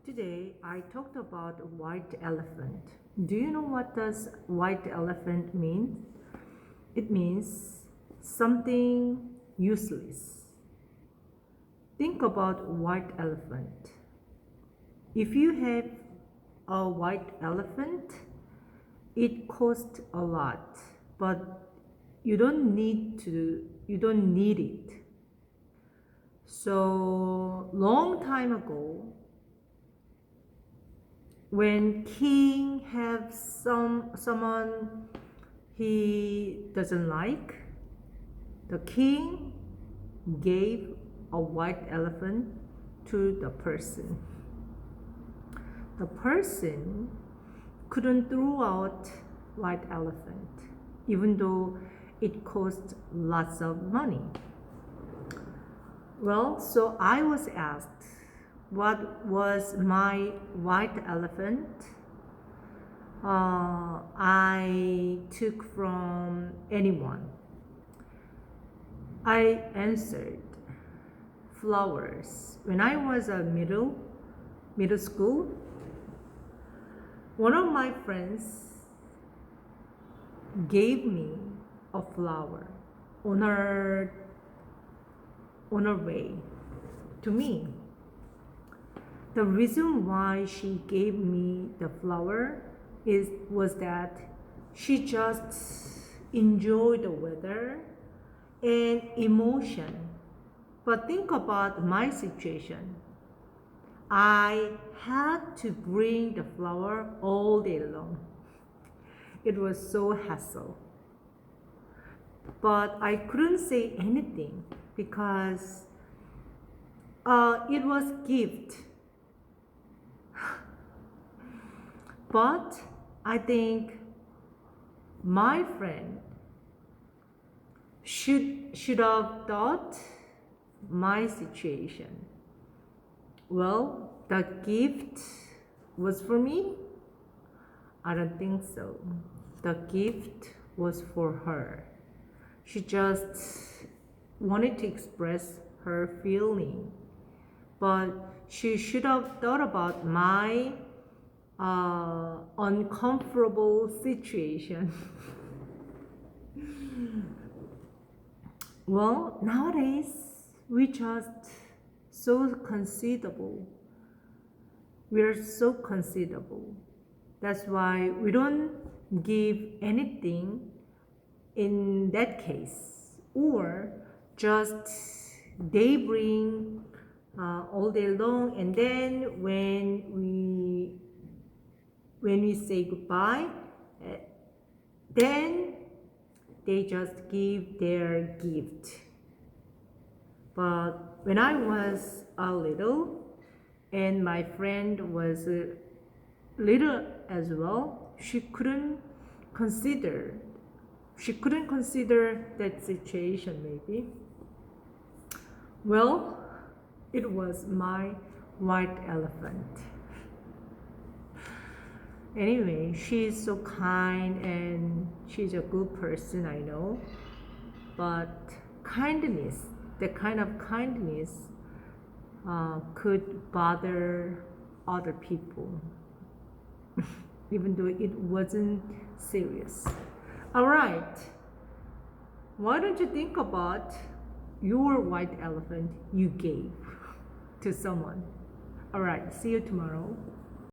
Today I talked about white elephant. Do you know what does white elephant mean? It means something useless. Think about white elephant. If you have a white elephant, it costs a lot, but you don't need it. So long time ago, when king have someone he doesn't like, the king gave a white elephant to the person. The person couldn't throw out white elephant, even though it cost lots of money. Well, so I was asked what was my white elephant I took from anyone. I answered flowers. When I was a middle school, one of my friends gave me a flower on her way to me. The reason why she gave me the flower was that she just enjoyed the weather and emotion. But think about my situation. I had to bring the flower all day long. It was so hassle. But I couldn't say anything because it was gift. But I think my friend should have thought my situation. Well, the gift was for me? I don't think so. The gift was for her. She just wanted to express her feeling. But she should have thought about my uncomfortable situation. Well, nowadays we just so considerable. We are so considerable. That's why we don't give anything in that case, or just they bring all day long, and then when we say goodbye, then they just give their gift. But when I was a little and my friend was little as well, she couldn't consider that situation maybe. Well, it was my white elephant. Anyway, she's so kind and she's a good person, I know. But kindness, the kind of kindness could bother other people, even though it wasn't serious. All right, why don't you think about your white elephant you gave to someone? All right, see you tomorrow.